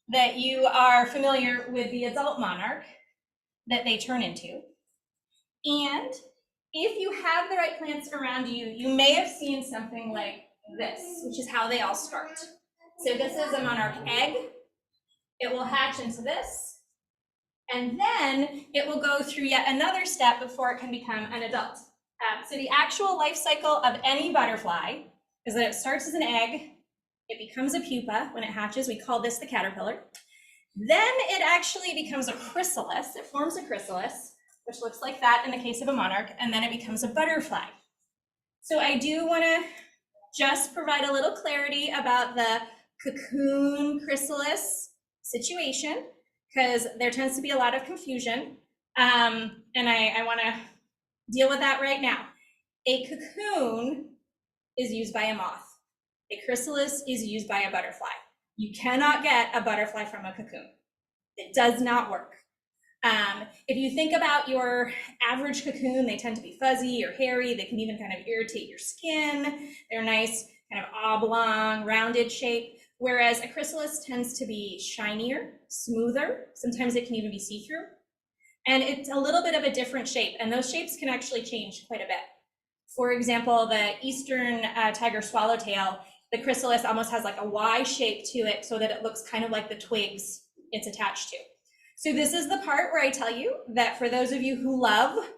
that you are familiar with the adult monarch that they turn into. And if you have the right plants around you, you may have seen something like this, which is how they all start. So this is a monarch egg. It will hatch into this, and then it will go through yet another step before it can become an adult. So the actual life cycle of any butterfly is that it starts as an egg, it becomes a pupa when it hatches, we call this the caterpillar. Then it actually becomes a chrysalis, it forms a chrysalis, which looks like that in the case of a monarch, and then it becomes a butterfly. So I do want to just provide a little clarity about the cocoon chrysalis situation, because there tends to be a lot of confusion, and I want to deal with that right now. A cocoon is used by a moth. A chrysalis is used by a butterfly. You cannot get a butterfly from a cocoon. It does not work. If you think about your average cocoon, they tend to be fuzzy or hairy. They can even kind of irritate your skin. They're nice, kind of oblong, rounded shape, whereas a chrysalis tends to be shinier, smoother. Sometimes it can even be see-through. And it's a little bit of a different shape, and those shapes can actually change quite a bit. For example, the eastern tiger swallowtail, the chrysalis almost has like a Y shape to it so that it looks kind of like the twigs it's attached to. So this is the part where I tell you that for those of you who love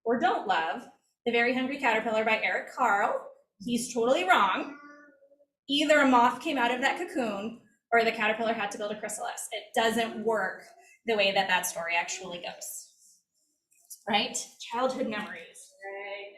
or don't love The Very Hungry Caterpillar by Eric Carle, he's totally wrong. Either a moth came out of that cocoon or the caterpillar had to build a chrysalis. It doesn't work the way that that story actually goes, right? Childhood memories, right?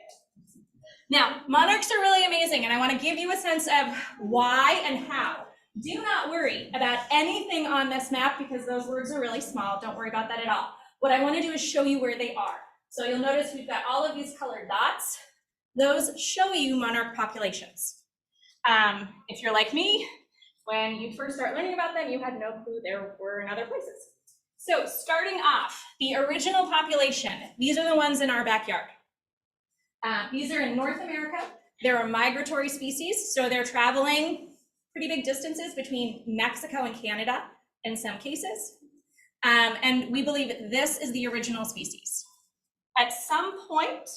Now, monarchs are really amazing, and I want to give you a sense of why and how. Do not worry about anything on this map because those words are really small. Don't worry about that at all. What I want to do is show you where they are. So you'll notice we've got all of these colored dots. Those show you monarch populations. If you're like me, when you first start learning about them, you had no clue there were in other places. So starting off, the original population, these are the ones in our backyard. These are in North America. They're a migratory species, so they're traveling pretty big distances between Mexico and Canada in some cases. And we believe this is the original species. At some point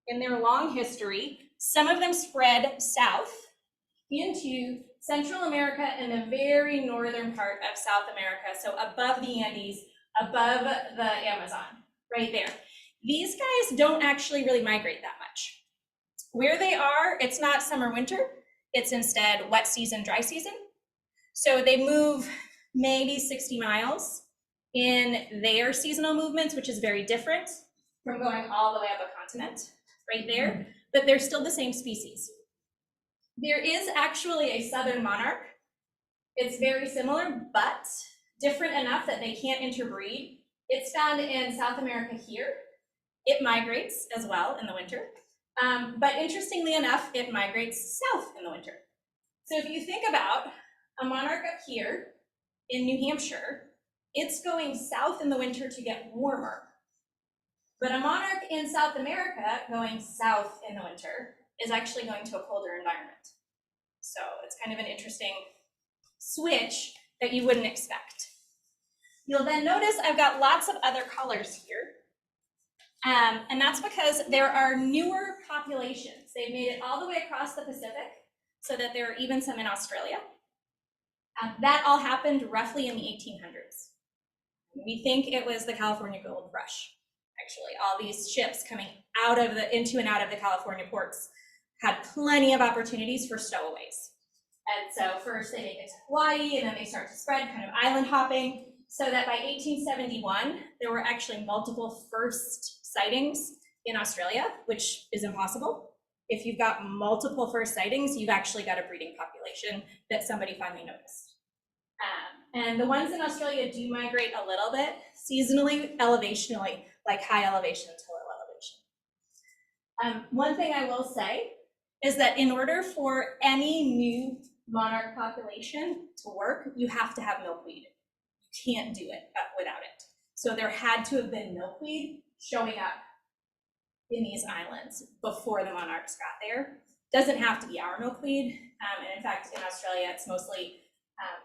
in their long history, some of them spread south into Central America and the very northern part of South America, so above the Andes, above the Amazon, right there. These guys don't actually really migrate that much. Where they are, it's not summer, winter, it's instead wet season, dry season. So they move maybe 60 miles in their seasonal movements, which is very different from going all the way up a continent, right there, but they're still the same species. There is actually a southern monarch. It's very similar, but different enough that they can't interbreed. It's found in South America here. It migrates as well in the winter. But interestingly enough, it migrates south in the winter. So if you think about a monarch up here in New Hampshire, it's going south in the winter to get warmer. But a monarch in South America going south in the winter is actually going to a colder environment. So it's kind of an interesting switch that you wouldn't expect. You'll then notice I've got lots of other colors here. And that's because there are newer populations. They've made it all the way across the Pacific so that there are even some in Australia. That all happened roughly in the 1800s. We think it was the California Gold Rush. Actually, all these ships coming out of into and out of the California ports had plenty of opportunities for stowaways. And so first they make it to Hawaii, and then they start to spread, kind of island hopping, so that by 1871, there were actually multiple first sightings in Australia, which is impossible. If you've got multiple first sightings, you've actually got a breeding population that somebody finally noticed. And the ones in Australia do migrate a little bit, seasonally, elevationally, like high elevation to low elevation. One thing I will say is that in order for any new monarch population to work, you have to have milkweed. You can't do it without it. So there had to have been milkweed showing up in these islands before the monarchs got there. Doesn't have to be our milkweed. And in fact, in Australia, it's mostly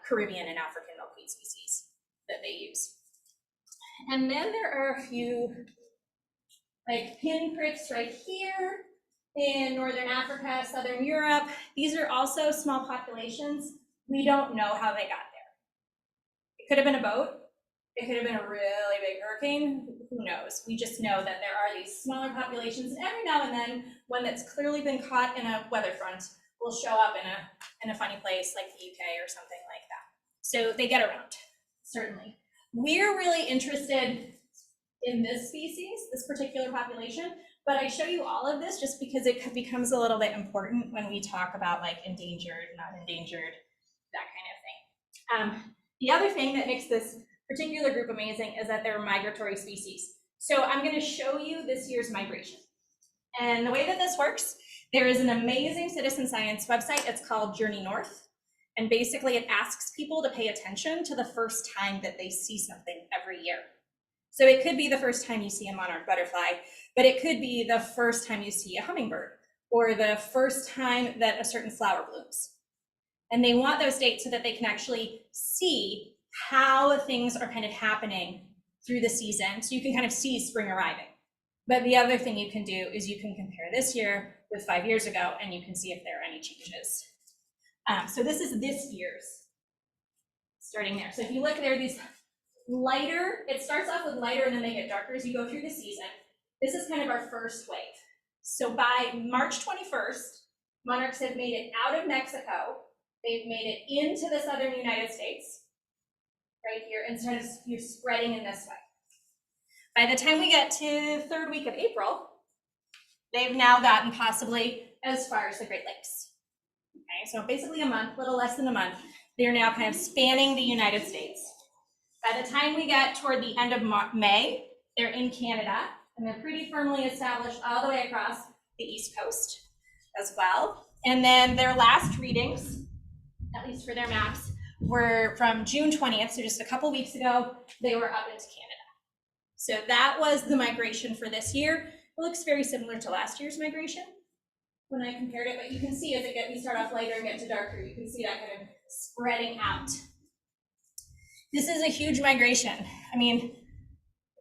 Caribbean and African milkweed milkweed species that they use. And then there are a few like pinpricks right here in Northern Africa, Southern Europe. These are also small populations. We don't know how they got there. It could have been a boat. It could have been a really big hurricane. Who knows? We just know that there are these smaller populations, and every now and then, one that's clearly been caught in a weather front will show up in a funny place like the UK or something like that. So they get around, certainly. We're really interested in this species, this particular population, but I show you all of this just because it becomes a little bit important when we talk about like endangered, not endangered, that kind of thing. The other thing that makes this particular group amazing is that they're migratory species. So I'm going to show you this year's migration. And the way that this works, there is an amazing citizen science website. It's called Journey North. And basically it asks people to pay attention to the first time that they see something every year. So it could be the first time you see a monarch butterfly, but it could be the first time you see a hummingbird, or the first time that a certain flower blooms. And they want those dates so that they can actually see how things are kind of happening through the season. So you can kind of see spring arriving. But the other thing you can do is you can compare this year with 5 years ago, and you can see if there are any changes. So this is this year's, starting there. So if you look, there are these lighter, it starts off with lighter and then they get darker as you go through the season. This is kind of our first wave. So by March 21st, monarchs have made it out of Mexico. They've made it into the southern United States, right here, and sort of you're spreading in this way. By the time we get to third week of April, they've now gotten possibly as far as the Great Lakes. Okay, so basically a month, a little less than a month, they're now kind of spanning the United States. By the time we get toward the end of May, they're in Canada, and they're pretty firmly established all the way across the East Coast as well. And then their last readings, at least for their maps, were from June 20th, so just a couple weeks ago, they were up into Canada. So that was the migration for this year. It looks very similar to last year's migration when I compared it, but you can see as we start off lighter and get to darker, you can see that kind of spreading out. This is a huge migration. I mean,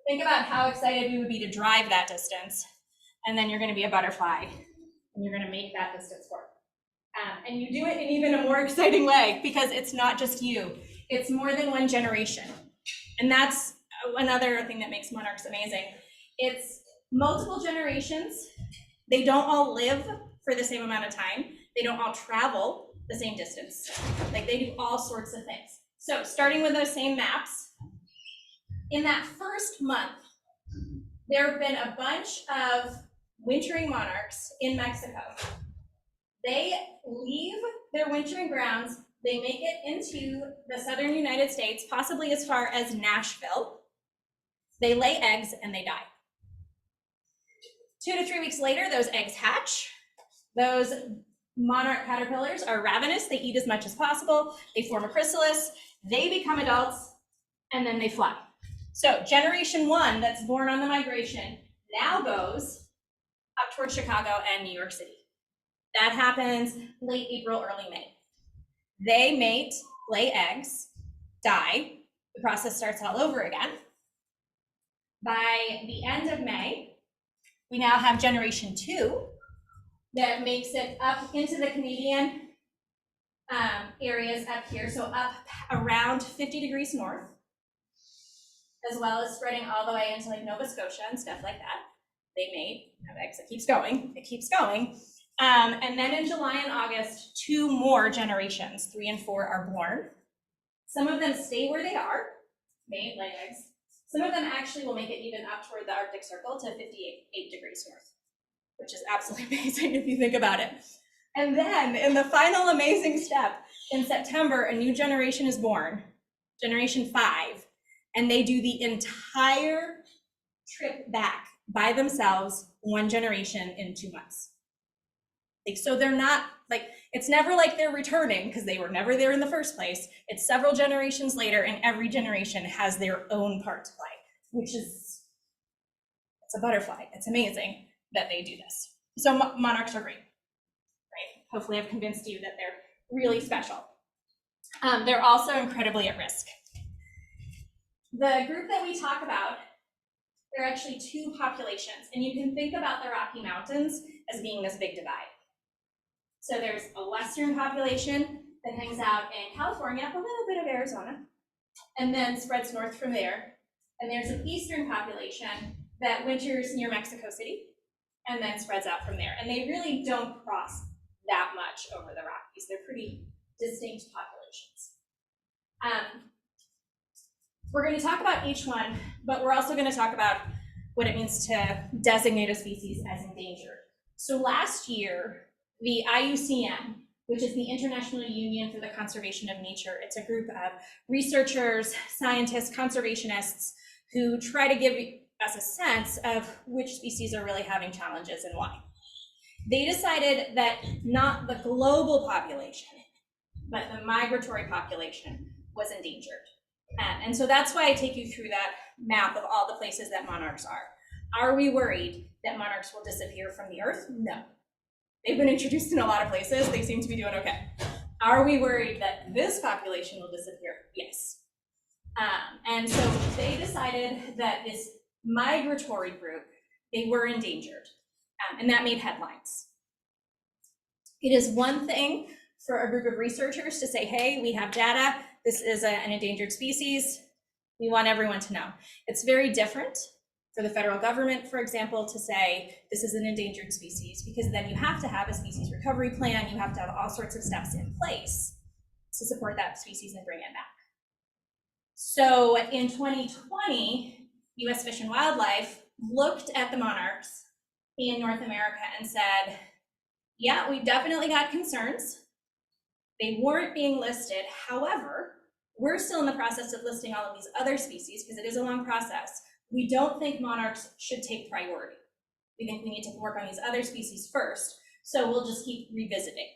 think about how excited we would be to drive that distance, and then you're going to be a butterfly, and you're going to make that distance work. And you do it in even a more exciting way, because it's not just you. It's more than one generation. And that's another thing that makes monarchs amazing. It's multiple generations. They don't all live for the same amount of time. They don't all travel the same distance. Like, they do all sorts of things. So starting with those same maps, in that first month, there have been a bunch of wintering monarchs in Mexico. They leave their wintering grounds, they make it into the southern United States, possibly as far as Nashville. They lay eggs and they die. 2 to 3 weeks later, those eggs hatch. Those monarch caterpillars are ravenous. They eat as much as possible. They form a chrysalis. They become adults, and then they fly. So generation 1 that's born on the migration now goes up towards Chicago and New York City. That happens late April, early May. They mate, lay eggs, die. The process starts all over again. By the end of May, we now have generation 2 that makes it up into the Canadian areas up here, so up around 50 degrees north, as well as spreading all the way into like Nova Scotia and stuff like that. They mate, it keeps going, it keeps going. And then in July and August, 2 more generations, 3 and 4, are born. Some of them stay where they are, mate, lay eggs. Some of them actually will make it even up toward the Arctic Circle to 58 degrees north, which is absolutely amazing if you think about it. And then in the final amazing step, in September, a new generation is born, generation 5, and they do the entire trip back by themselves, 1 generation in 2 months. So they're not like, it's never like they're returning because they were never there in the first place. It's several generations later, and every generation has their own part to play, which is, it's a butterfly. It's amazing that they do this. So monarchs are great, right? Hopefully I've convinced you that they're really special. They're also incredibly at risk. The group that we talk about, there are actually two populations, and you can think about the Rocky Mountains as being this big divide. So there's a western population that hangs out in California, a little bit of Arizona, and then spreads north from there. And there's an eastern population that winters near Mexico City and then spreads out from there. And they really don't cross that much over the Rockies. They're pretty distinct populations. We're going to talk about each one, but we're also going to talk about what it means to designate a species as endangered. So last year, the IUCN, which is the International Union for the Conservation of Nature, it's a group of researchers, scientists, conservationists who try to give us a sense of which species are really having challenges and why. They decided that not the global population, but the migratory population was endangered. And so that's why I take you through that map of all the places that monarchs are. Are we worried that monarchs will disappear from the earth? No. They've been introduced in a lot of places. They seem to be doing okay. Are we worried that this population will disappear? Yes. And so they decided that this migratory group, they were endangered, and that made headlines. It is one thing for a group of researchers to say, hey, we have data, this is an endangered species, we want everyone to know. It's very different for the federal government, for example, to say this is an endangered species, because then you have to have a species recovery plan, you have to have all sorts of steps in place to support that species and bring it back. So in 2020, US Fish and Wildlife looked at the monarchs in North America and said, yeah, we definitely got concerns. They weren't being listed. However, we're still in the process of listing all of these other species because it is a long process. We don't think monarchs should take priority. We think we need to work on these other species first. So we'll just keep revisiting.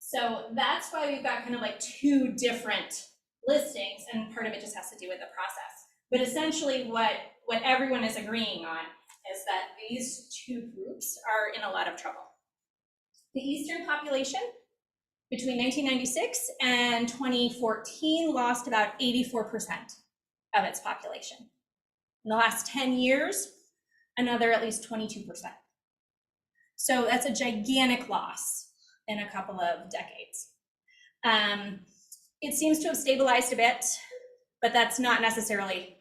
So that's why we've got kind of like two different listings, and part of it just has to do with the process. But essentially what everyone is agreeing on is that these two groups are in a lot of trouble. The eastern population between 1996 and 2014 lost about 84% of its population. In the last 10 years, another at least 22%. So that's a gigantic loss in a couple of decades. It seems to have stabilized a bit, but that's not necessarily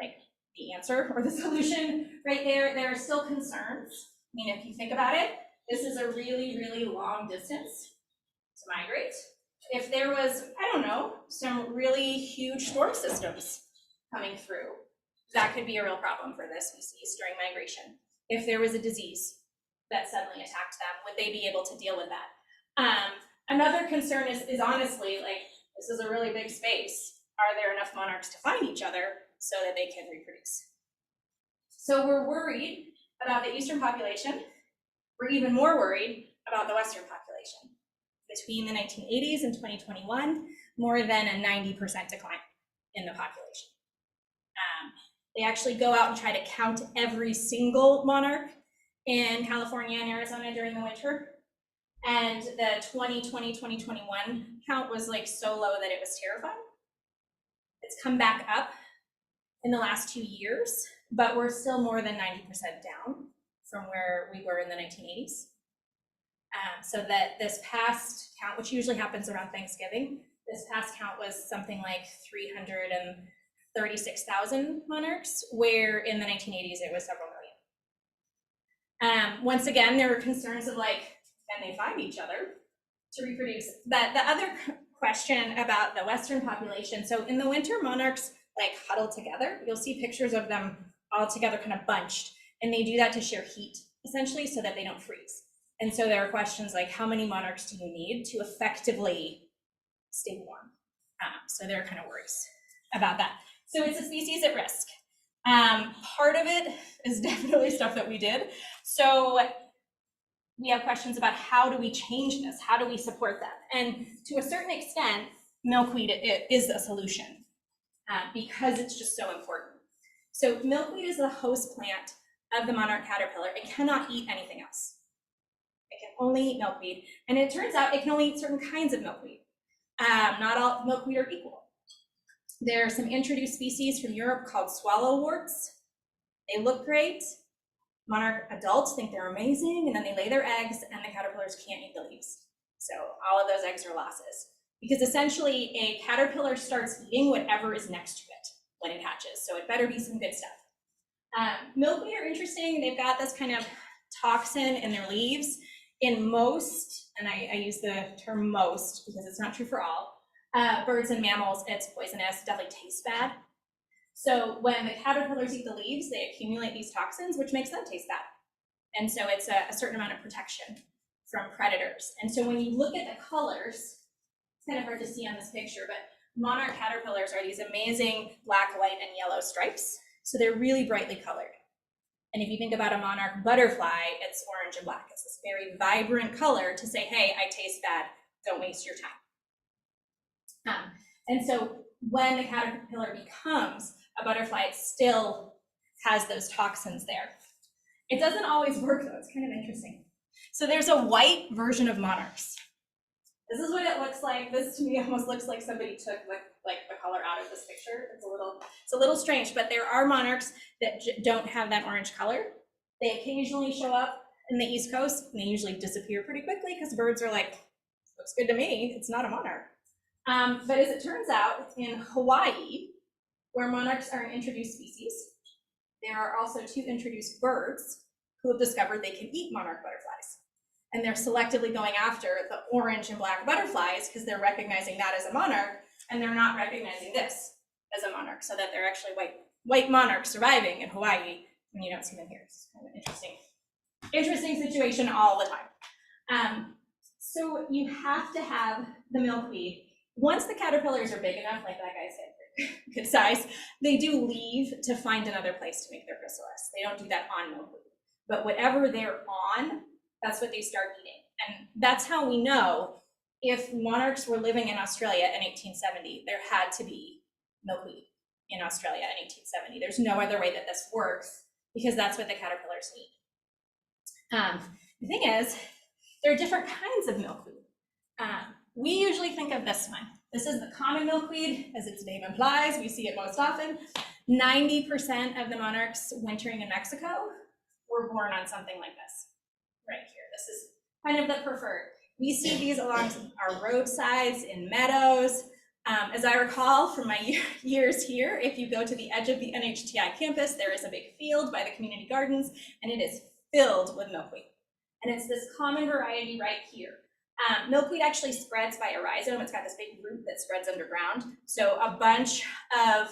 like the answer or the solution right there. There are still concerns. I mean, if you think about it, this is a really, really long distance to migrate. If there was, I don't know, some really huge storm systems coming through, that could be a real problem for this species during migration. If there was a disease that suddenly attacked them, would they be able to deal with that? Another concern is honestly, like, this is a really big space. Are there enough monarchs to find each other so that they can reproduce? So we're worried about the eastern population. We're even more worried about the western population. Between the 1980s and 2021, more than a 90% decline in the population. They actually go out and try to count every single monarch in California and Arizona during the winter. And the 2020-2021 count was like so low that it was terrifying. It's come back up in the last 2 years, but we're still more than 90% down from where we were in the 1980s. So that this past count, which usually happens around Thanksgiving, this past count was something like 336,000 monarchs, where in the 1980s it was several million. Once again, there were concerns of like, can they find each other to reproduce? The other question about the western population, so in the winter, monarchs like huddle together. You'll see pictures of them all together kind of bunched, and they do that to share heat, essentially, so that they don't freeze. And so there are questions like, how many monarchs do you need to effectively stay warm? So there are kind of worries about that. So it's a species at risk. Part of it is definitely stuff that we did. So we have questions about how do we change this? How do we support them? And to a certain extent, milkweed is a solution because it's just so important. So milkweed is the host plant of the monarch caterpillar. It cannot eat anything else. It can only eat milkweed. And it turns out it can only eat certain kinds of milkweed. Not all milkweed are equal. There are some introduced species from Europe called swallowworts. They look great. Monarch adults think they're amazing, and then they lay their eggs, and the caterpillars can't eat the leaves. So all of those eggs are losses. Because essentially, a caterpillar starts eating whatever is next to it when it hatches, so it better be some good stuff. Milkweed are interesting. They've got this kind of toxin in their leaves. In most, and I use the term most because it's not true for all, birds and mammals, it's poisonous, definitely tastes bad. So when the caterpillars eat the leaves, they accumulate these toxins, which makes them taste bad. And so it's a certain amount of protection from predators. And so when you look at the colors, it's kind of hard to see on this picture, but monarch caterpillars are these amazing black, white, and yellow stripes. So they're really brightly colored. And if you think about a monarch butterfly, it's orange and black. It's this very vibrant color to say, hey, I taste bad, don't waste your time. And so when the caterpillar becomes a butterfly, it still has those toxins there. It doesn't always work though, it's kind of interesting. So there's a white version of monarchs. This is what it looks like. This to me almost looks like somebody took the color out of this picture. It's a little strange, but there are monarchs that don't have that orange color. They occasionally show up in the East Coast, and they usually disappear pretty quickly because birds are like, looks good to me, it's not a monarch. But as it turns out, in Hawaii, where monarchs are an introduced species, there are also 2 introduced birds who have discovered they can eat monarch butterflies. And they're selectively going after the orange and black butterflies because they're recognizing that as a monarch, and they're not recognizing this as a monarch, so that they're actually white monarchs surviving in Hawaii when you don't see them here. It's kind of an interesting situation all the time. So you have to have the milkweed. Once the caterpillars are big enough, like that guy said, good size, they do leave to find another place to make their chrysalis. They don't do that on milkweed. But whatever they're on, that's what they start eating. And that's how we know if monarchs were living in Australia in 1870, there had to be milkweed in Australia in 1870. There's no other way that this works because that's what the caterpillars need. The thing is, there are different kinds of milkweed. We usually think of this one. This is the common milkweed, as its name implies. We see it most often. 90% of the monarchs wintering in Mexico were born on something like this right here. This is kind of the preferred. We see these along our roadsides, in meadows. As I recall from my years here, if you go to the edge of the NHTI campus, there is a big field by the community gardens, and it is filled with milkweed. And it's this common variety right here. Milkweed actually spreads by a rhizome. It's got this big root that spreads underground. So a bunch of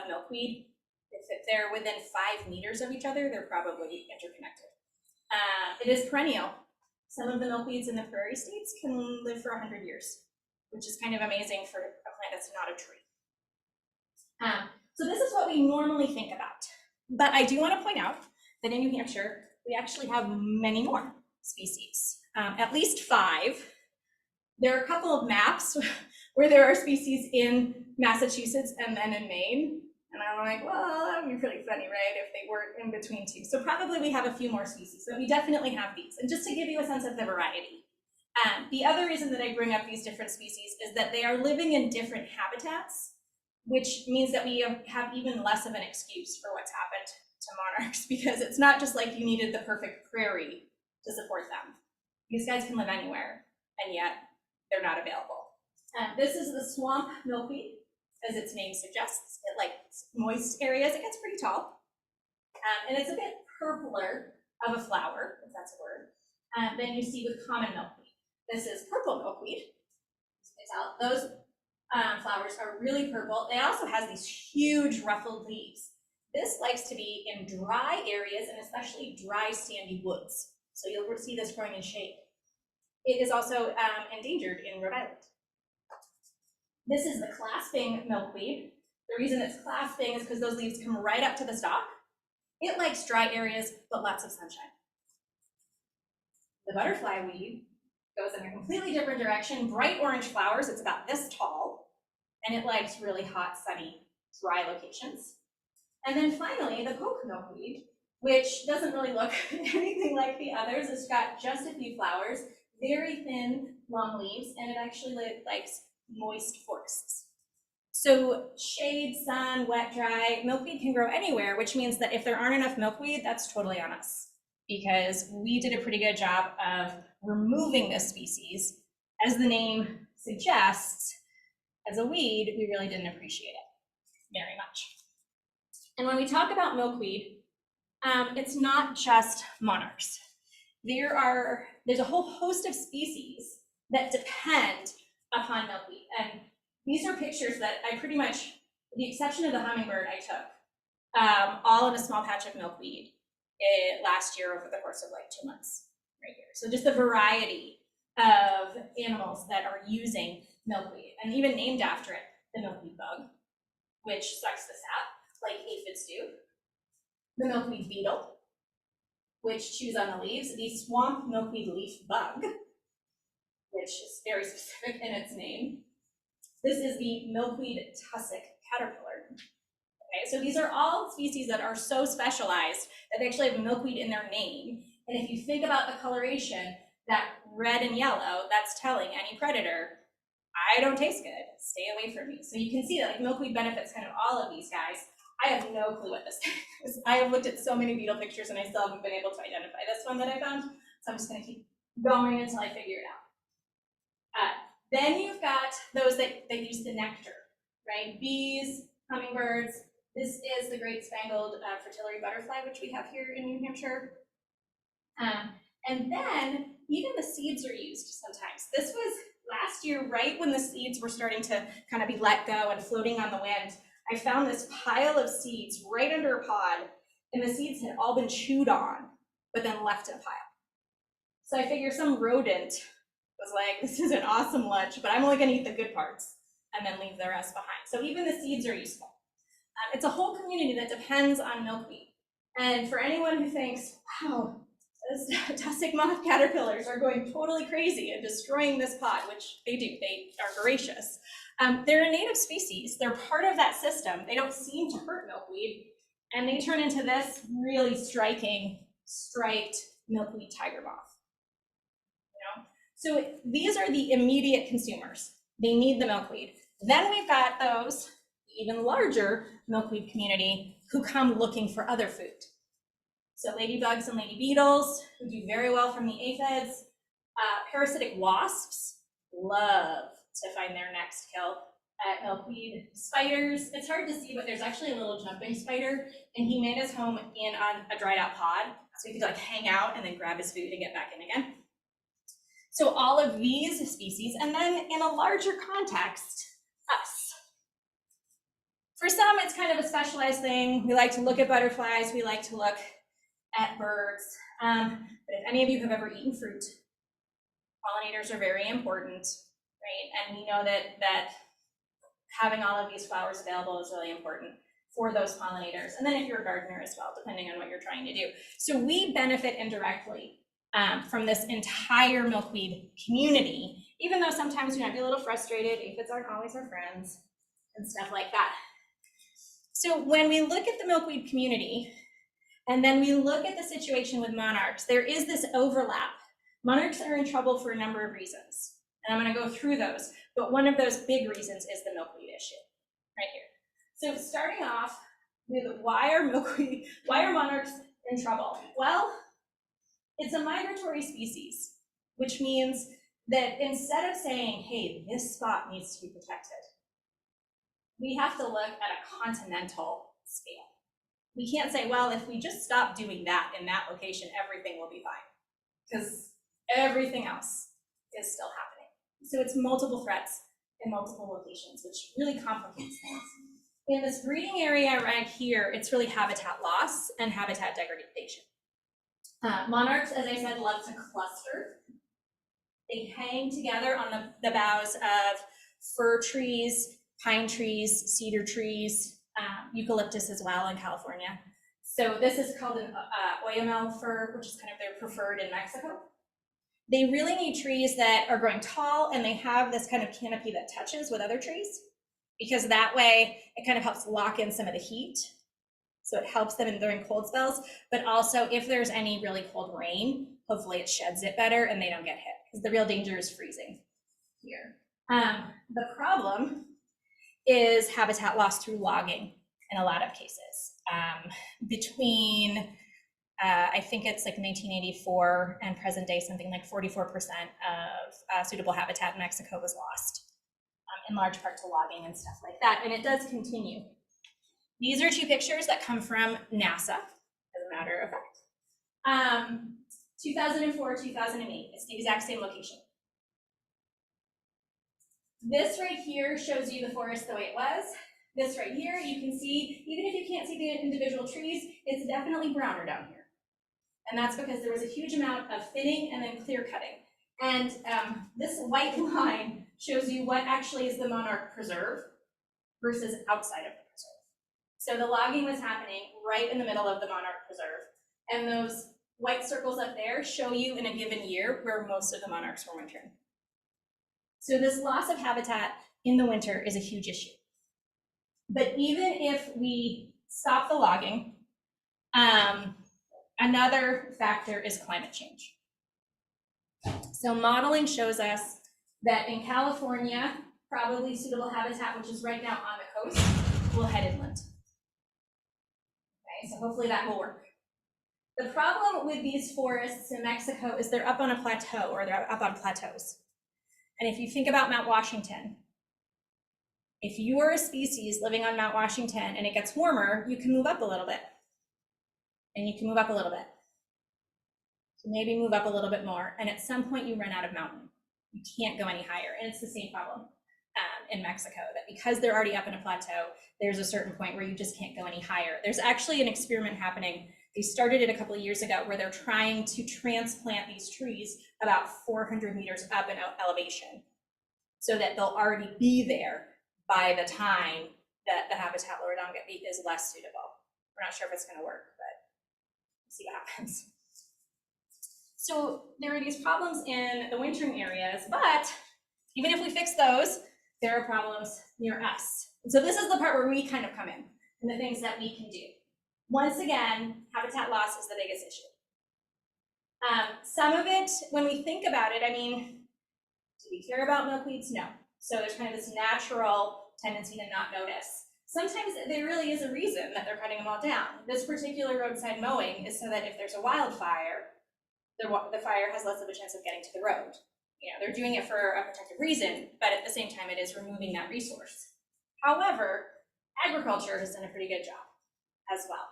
milkweed, if they're within 5 meters of each other, they're probably interconnected. It is perennial. Some of the milkweeds in the prairie states can live for 100 years, which is kind of amazing for a plant that's not a tree. So this is what we normally think about. But I do want to point out that in New Hampshire, we actually have many more species, at least 5. There are a couple of maps where there are species in Massachusetts and then in Maine. And I'm like, well, that would be pretty funny, right, if they were in between 2. So probably we have a few more species, but we definitely have these. And just to give you a sense of the variety, the other reason that I bring up these different species is that they are living in different habitats, which means that we have even less of an excuse for what's happened to monarchs, because it's not just like you needed the perfect prairie to support them. These guys can live anywhere, and yet they're not available. This is the swamp milkweed, as its name suggests. It likes moist areas. It gets pretty tall, and it's a bit purpler of a flower, if that's a word, than you see with common milkweed. This is purple milkweed. Those flowers are really purple. It also has these huge ruffled leaves. This likes to be in dry areas, and especially dry sandy woods. So you'll see this growing in shade. It is also endangered in Rhode Island. This is the clasping milkweed. The reason it's clasping is because those leaves come right up to the stalk. It likes dry areas, but lots of sunshine. The butterfly weed goes in a completely different direction, bright orange flowers. It's about this tall, and it likes really hot, sunny, dry locations. And then finally, the poke milkweed, which doesn't really look anything like the others. It's got just a few flowers, very thin, long leaves, and it actually likes moist forests. So shade, sun, wet, dry, milkweed can grow anywhere, which means that if there aren't enough milkweed, that's totally on us, because we did a pretty good job of removing this species. As the name suggests, as a weed, we really didn't appreciate it very much. And when we talk about milkweed, it's not just monarchs. There's a whole host of species that depend upon milkweed. And these are pictures that I pretty much, with the exception of the hummingbird, I took all in a small patch of milkweed last year over the course of like 2 months right here. So just the variety of animals that are using milkweed, and even named after it, the milkweed bug, which sucks the sap like aphids do. The milkweed beetle, which chews on the leaves. The swamp milkweed leaf bug, which is very specific in its name. This is the milkweed tussock caterpillar. Okay, so these are all species that are so specialized that they actually have milkweed in their name. And if you think about the coloration, that red and yellow, that's telling any predator, I don't taste good, stay away from me. So you can see that like milkweed benefits kind of all of these guys. I have no clue what this is. I have looked at so many beetle pictures and I still haven't been able to identify this one that I found. So I'm just gonna keep going until I figure it out. Then you've got those that use the nectar, right? Bees, hummingbirds. This is the great spangled fritillary butterfly, which we have here in New Hampshire. And then even the seeds are used sometimes. This was last year, right when the seeds were starting to kind of be let go and floating on the wind. I found this pile of seeds right under a pod, and the seeds had all been chewed on, but then left in a pile. So I figure some rodent was like, this is an awesome lunch, but I'm only gonna eat the good parts and then leave the rest behind. So even the seeds are useful. It's a whole community that depends on milkweed. And for anyone who thinks, wow, those tussock moth caterpillars are going totally crazy and destroying this pod, which they do, they are voracious. They're a native species. They're part of that system. They don't seem to hurt milkweed, and they turn into this really striking striped milkweed tiger moth. You know? So these are the immediate consumers. They need the milkweed. Then we've got those even larger milkweed community who come looking for other food. So ladybugs and lady beetles, who do very well from the aphids. Parasitic wasps love to find their next kill at milkweed. Spiders, it's hard to see, but there's actually a little jumping spider, and he made his home in on a dried out pod, so he could like hang out and then grab his food and get back in again. So all of these species, and then in a larger context, us. For some, it's kind of a specialized thing. We like to look at butterflies, we like to look at birds, but if any of you have ever eaten fruit, pollinators are very important, right? And we know that having all of these flowers available is really important for those pollinators. And then if you're a gardener as well, depending on what you're trying to do. So we benefit indirectly from this entire milkweed community, even though sometimes we might be a little frustrated, aphids aren't always our friends, and stuff like that. So when we look at the milkweed community, and then we look at the situation with monarchs, there is this overlap. Monarchs are in trouble for a number of reasons, and I'm going to go through those, but one of those big reasons is the milkweed issue, right here. So starting off with why are monarchs in trouble? Well, it's a migratory species, which means that instead of saying, hey, this spot needs to be protected, we have to look at a continental scale. We can't say, well, if we just stop doing that in that location, everything will be fine, because everything else is still happening. So it's multiple threats in multiple locations, which really complicates things. In this breeding area right here, it's really habitat loss and habitat degradation. Monarchs, as I said, love to cluster. They hang together on the boughs of fir trees, pine trees, cedar trees, eucalyptus as well in California. So this is called an oyamel fir, which is kind of their preferred in Mexico. They really need trees that are growing tall and they have this kind of canopy that touches with other trees, because that way it kind of helps lock in some of the heat. So it helps them during cold spells, but also if there's any really cold rain, hopefully it sheds it better and they don't get hit, because the real danger is freezing here. The problem is habitat loss through logging in a lot of cases. Between I think it's like 1984 and present day, something like 44% of suitable habitat in Mexico was lost, in large part to logging and stuff like that, and it does continue. These are two pictures that come from NASA, as a matter of fact. 2004, 2008, it's the exact same location. This right here shows you the forest the way it was. This right here, you can see, even if you can't see the individual trees, it's definitely browner down here. And that's because there was a huge amount of thinning and then clear cutting. And this white line shows you what actually is the Monarch Preserve versus outside of the preserve. So the logging was happening right in the middle of the Monarch Preserve. And those white circles up there show you in a given year where most of the monarchs were wintering. So this loss of habitat in the winter is a huge issue. But even if we stop the logging, another factor is climate change. So modeling shows us that in California, probably suitable habitat, which is right now on the coast, will head inland. Okay, so hopefully that will work. The problem with these forests in Mexico is they're up on a plateau, or they're up on plateaus. And if you think about Mount Washington, if you are a species living on Mount Washington and it gets warmer, you can move up a little bit. And you can move up a little bit. So maybe move up a little bit more. And at some point you run out of mountain. You can't go any higher. And it's the same problem in Mexico, that because they're already up in a plateau, there's a certain point where you just can't go any higher. There's actually an experiment happening. They started it a couple of years ago where they're trying to transplant these trees about 400 meters up in elevation so that they'll already be there by the time that the habitat lower down is less suitable. We're not sure if it's going to work, but we'll see what happens. So there are these problems in the wintering areas, but even if we fix those, there are problems near us. And so this is the part where we kind of come in and the things that we can do. Once again, habitat loss is the biggest issue. Some of it, when we think about it, I mean, do we care about milkweeds? No. So there's kind of this natural tendency to not notice. Sometimes there really is a reason that they're cutting them all down. This particular roadside mowing is so that if there's a wildfire, the fire has less of a chance of getting to the road. You know, they're doing it for a protective reason, but at the same time, it is removing that resource. However, agriculture has done a pretty good job as well.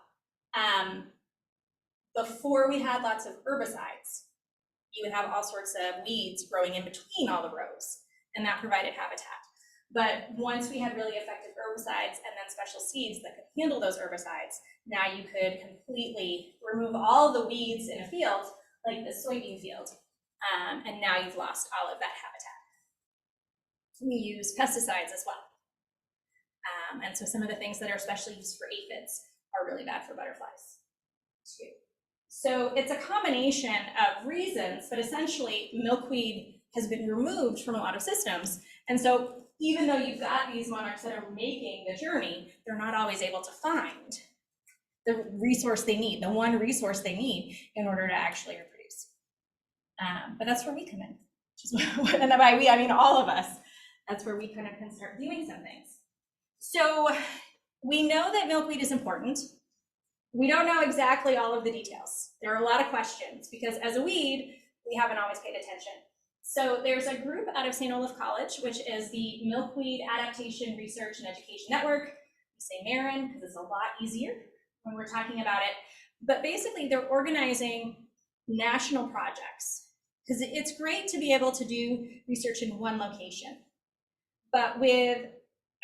Before we had lots of herbicides, you would have all sorts of weeds growing in between all the rows, and that provided habitat. But once we had really effective herbicides and then special seeds that could handle those herbicides, now you could completely remove all the weeds in a field, like the soybean field, and now you've lost all of that habitat. We use pesticides as well. And so some of the things that are especially used for aphids are really bad for butterflies too. So it's a combination of reasons, but essentially milkweed has been removed from a lot of systems. And so even though you've got these monarchs that are making the journey, they're not always able to find the resource they need, the one resource they need in order to actually reproduce. But that's where we come in. And by we, I mean all of us. That's where we kind of can start doing some things. So we know that milkweed is important. We don't know exactly all of the details. There are a lot of questions because as a weed, we haven't always paid attention. So there's a group out of St. Olaf College, which is the Milkweed Adaptation Research and Education Network. We say Marin because it's a lot easier when we're talking about it. But basically they're organizing national projects because it's great to be able to do research in one location. But with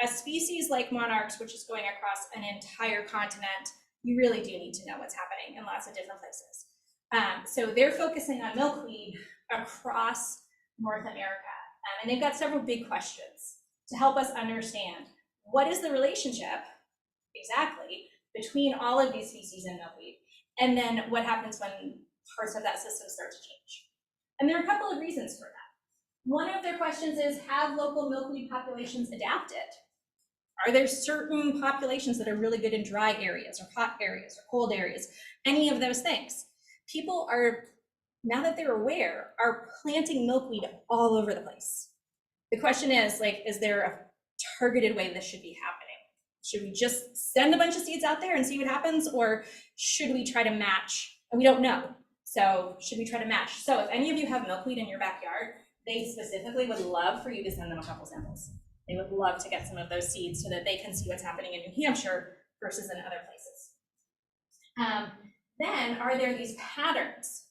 a species like monarchs, which is going across an entire continent, you really do need to know what's happening in lots of different places. So they're focusing on milkweed across North America. And they've got several big questions to help us understand what is the relationship exactly between all of these species and milkweed, and then what happens when parts of that system start to change. And there are a couple of reasons for that. One of their questions is, have local milkweed populations adapted? Are there certain populations that are really good in dry areas or hot areas or cold areas? Any of those things. People are, now that they're aware, are planting milkweed all over the place. The question is, like, is there targeted way this should be happening. Should we just send a bunch of seeds out there and see what happens, or should we try to match? And we don't know. So should we try to match? So if any of you have milkweed in your backyard, they specifically would love for you to send them a couple samples. They would love to get some of those seeds so that they can see what's happening in New Hampshire versus in other places. Then are there these patterns?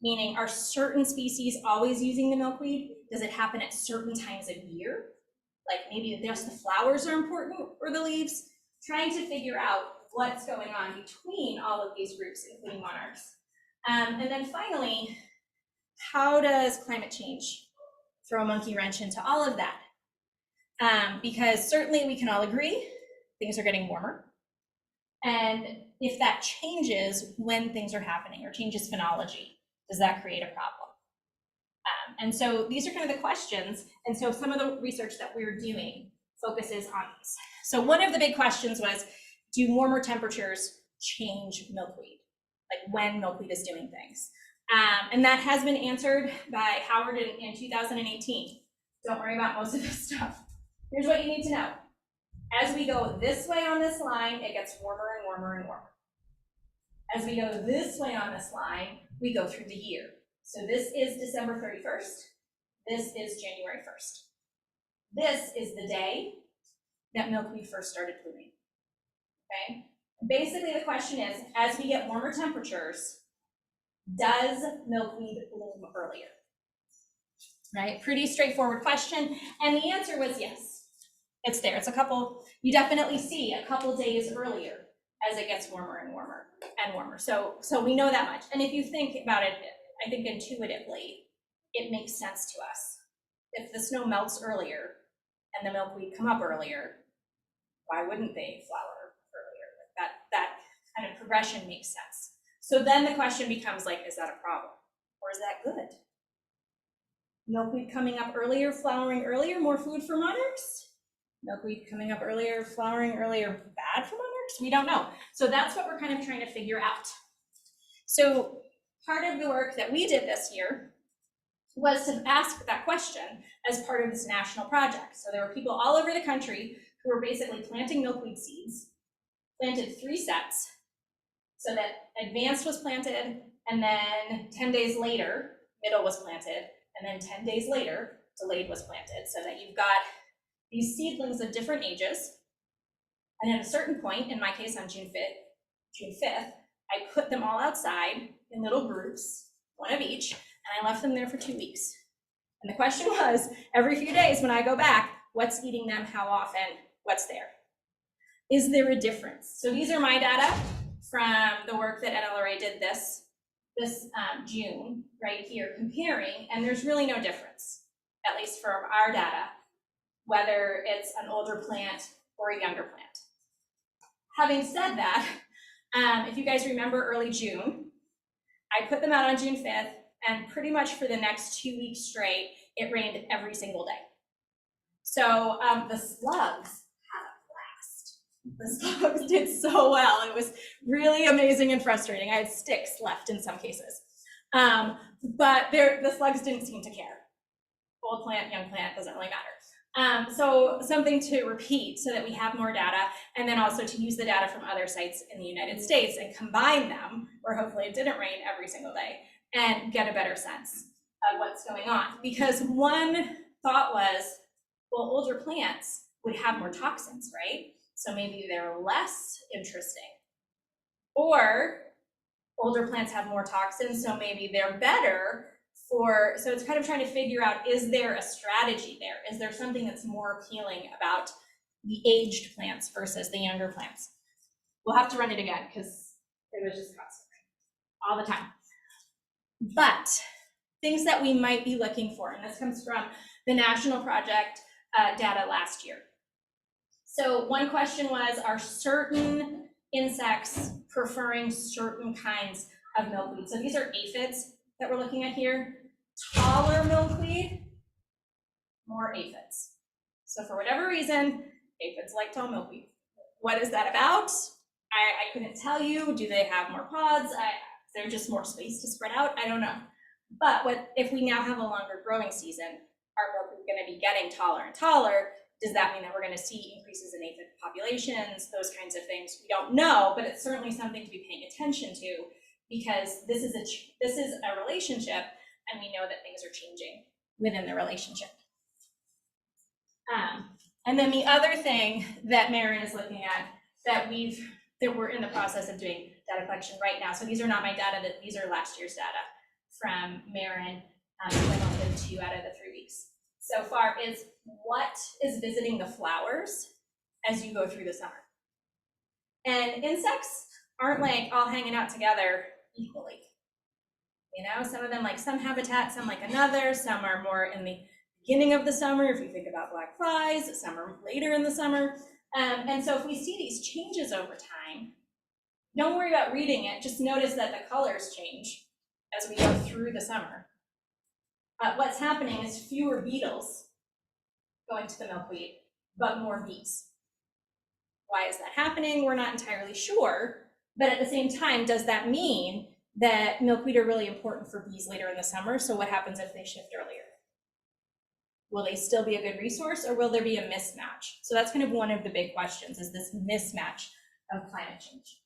Meaning, are certain species always using the milkweed? Does it happen at certain times of year? Like maybe just the flowers are important or the leaves? Trying to figure out what's going on between all of these groups, including monarchs. And then finally, how does climate change throw a monkey wrench into all of that? Because certainly we can all agree things are getting warmer. And if that changes when things are happening or changes phenology, does that create a problem? And so these are kind of the questions. And so some of the research that we're doing focuses on these. So one of the big questions was, do warmer temperatures change milkweed? Like when milkweed is doing things? And that has been answered by Howard in 2018. Don't worry about most of this stuff. Here's what you need to know. As we go this way on this line, it gets warmer and warmer and warmer. As we go this way on this line, we go through the year. So this is December 31st. This is January 1st. This is the day that milkweed first started blooming. Okay? Basically, the question is, as we get warmer temperatures, does milkweed bloom earlier? Right? Pretty straightforward question. And the answer was yes. It's there. It's a couple, you definitely see a couple days earlier as it gets warmer and warmer and warmer. So we know that much. And if you think about it, I think intuitively, it makes sense to us. If the snow melts earlier and the milkweed come up earlier, why wouldn't they flower earlier? That kind of progression makes sense. So then the question becomes like, is that a problem? Or is that good? Milkweed coming up earlier, flowering earlier, more food for monarchs? Milkweed coming up earlier, flowering earlier, bad for monarchs? We don't know. So that's what we're kind of trying to figure out. So part of the work that we did this year was to ask that question as part of this national project. So there were people all over the country who were basically planting milkweed seeds, planted 3 sets, so that advanced was planted, and then 10 days later, middle was planted, and then 10 days later, delayed was planted, so that you've got these seedlings of different ages. And at a certain point, in my case on June 5th, I put them all outside in little groups, one of each, and I left them there for 2 weeks. And the question was, every few days when I go back, what's eating them, how often, what's there? Is there a difference? So these are my data from the work that NLRA did this June, right here, comparing, and there's really no difference, at least from our data, whether it's an older plant or a younger plant. Having said that, if you guys remember early June, I put them out on June 5th, and pretty much for the next 2 weeks straight, it rained every single day. So the slugs had a blast. The slugs did so well. It was really amazing and frustrating. I had sticks left in some cases. But the slugs didn't seem to care. Old plant, young plant, doesn't really matter. So something to repeat so that we have more data, and then also to use the data from other sites in the United States and combine them, where hopefully it didn't rain every single day, and get a better sense of what's going on. Because one thought was, well, older plants would have more toxins, right? So maybe they're less interesting. Or older plants have more toxins, so maybe they're better for, so it's kind of trying to figure out, is there a strategy there? Is there something that's more appealing about the aged plants versus the younger plants? We'll have to run it again because it was just constant all the time. But things that we might be looking for, and this comes from the national project data last year. So one question was, are certain insects preferring certain kinds of milkweed? So these are aphids that we're looking at here. Taller milkweed, more aphids. So for whatever reason, aphids like tall milkweed. What is that about? I couldn't tell you. Do they have more pods? Is there just more space to spread out? I don't know. But if we now have a longer growing season, our milkweed is going to be getting taller and taller. Does that mean that we're going to see increases in aphid populations? Those kinds of things. We don't know, but it's certainly something to be paying attention to, because this is a relationship, and we know that things are changing within the relationship. And then the other thing that Marin is looking at that we're in the process of doing data collection right now. So these are not my data, these are last year's data from Marin. I've only done 2 out of the 3 weeks so far, is what is visiting the flowers as you go through the summer. And insects aren't like all hanging out together equally. You know, some of them like some habitat, some like another, some are more in the beginning of the summer, if you think about black flies, some are later in the summer. And so if we see these changes over time, don't worry about reading it, just notice that the colors change as we go through the summer. What's happening is fewer beetles going to the milkweed, but more bees. Why is that happening? We're not entirely sure, but at the same time, does that mean that milkweed are really important for bees later in the summer? So what happens if they shift earlier? Will they still be a good resource, or will there be a mismatch? So that's kind of one of the big questions, is this mismatch of climate change.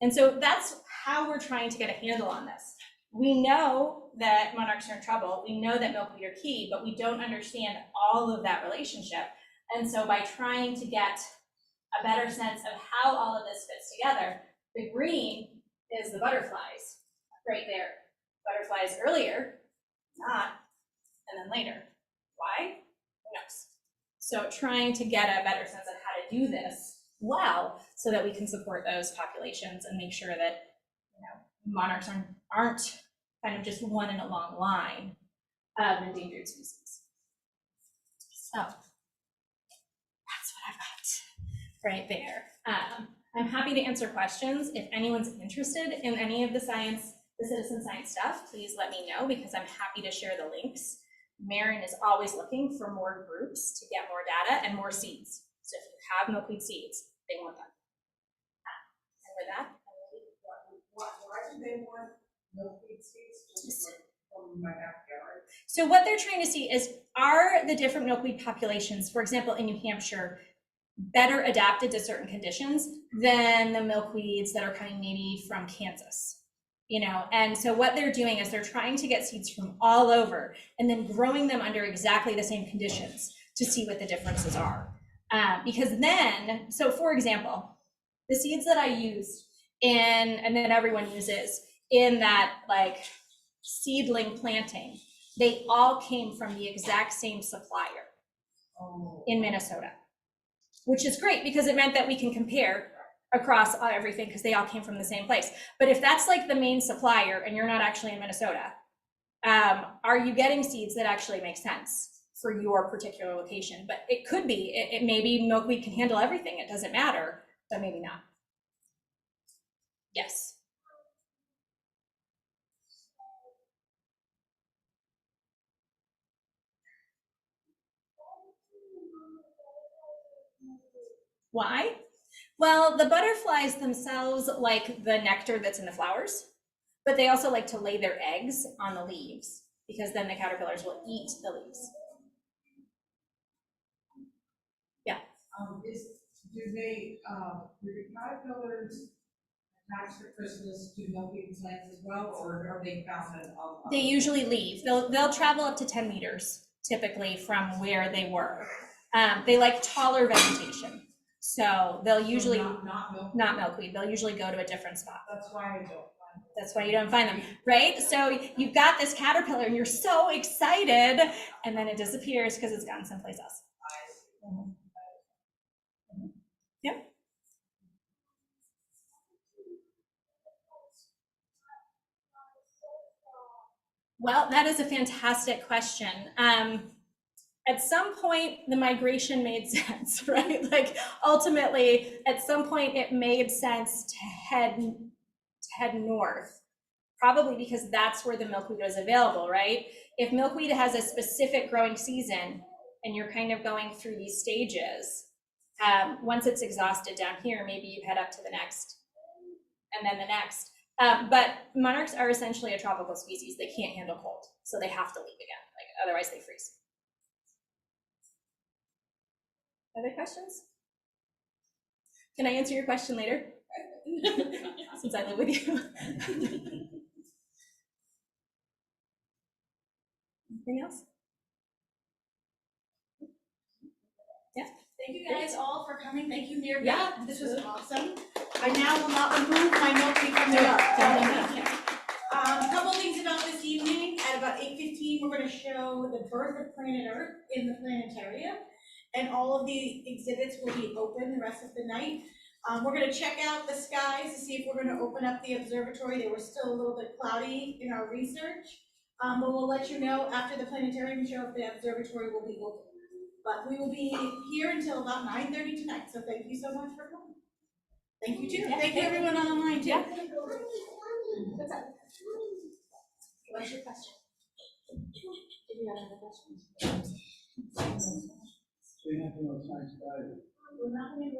And so that's how we're trying to get a handle on this. We know that monarchs are in trouble. We know that milkweed are key, but we don't understand all of that relationship. And so by trying to get a better sense of how all of this fits together, the green is the butterflies right there. Butterflies earlier, not, and then later. Why? Who knows? So trying to get a better sense of how to do this well, so that we can support those populations and make sure that, you know, monarchs aren't kind of just one in a long line of endangered species. So that's what I've got right there. I'm happy to answer questions. If anyone's interested in any of the citizen science stuff, please let me know, because I'm happy to share the links. Marin is always looking for more groups to get more data and more seeds. So if you have milkweed seeds, they want them. And with that, why do they want milkweed seeds just from my backyard? So what they're trying to see is, are the different milkweed populations, for example, in New Hampshire, better adapted to certain conditions than the milkweeds that are coming maybe from Kansas? You know, and so what they're doing is they're trying to get seeds from all over and then growing them under exactly the same conditions to see what the differences are. Because then, so for example, the seeds that I used and then everyone uses in that like seedling planting, they all came from the exact same supplier in Minnesota, which is great because it meant that we can compare across everything because they all came from the same place. But if that's like the main supplier and you're not actually in Minnesota, are you getting seeds that actually make sense for your particular location? But it could be, it maybe milkweed can handle everything, it doesn't matter, but maybe not. Yes. Why? Well, the butterflies themselves like the nectar that's in the flowers, but they also like to lay their eggs on the leaves, because then the caterpillars will eat the leaves. Yeah. Do the caterpillars hatch for Christmas to milkweed plants as well, or are they found in all? They usually leave. They'll travel up to 10 meters typically from where they were. They like taller vegetation, so they'll usually not milkweed. They'll usually go to a different spot. That's why I don't find them. That's why you don't find them, right? So you've got this caterpillar and you're so excited, and then it disappears because it's gone someplace else. Mm-hmm. Yep. Well, that is a fantastic question. At some point, the migration made sense, right? Like ultimately, at some point, it made sense to head north, probably because that's where the milkweed was available, right? If milkweed has a specific growing season and you're kind of going through these stages, once it's exhausted down here, maybe you head up to the next and then the next. But monarchs are essentially a tropical species. They can't handle cold, so they have to leave again, like otherwise they freeze. Other questions? Can I answer your question later? Since I live with you. Anything else? Yeah. Thank you guys all for coming. Thank you, Mirka. Yeah. This was awesome. I now will not remove my milkweed from the yard. Couple things about this evening. At about 8:15, we're going to show the birth of planet Earth in the planetarium. And all of the exhibits will be open the rest of the night. We're going to check out the skies to see if we're going to open up the observatory. They were still a little bit cloudy in our research. But we'll let you know after the planetarium show if the observatory will be open. But we will be here until about 9:30 tonight, so thank you so much for coming. Thank you too. Yeah, Thank you everyone online too. Yeah. What's up? What's your question? Did you have another question? So you have to know science value. We're not going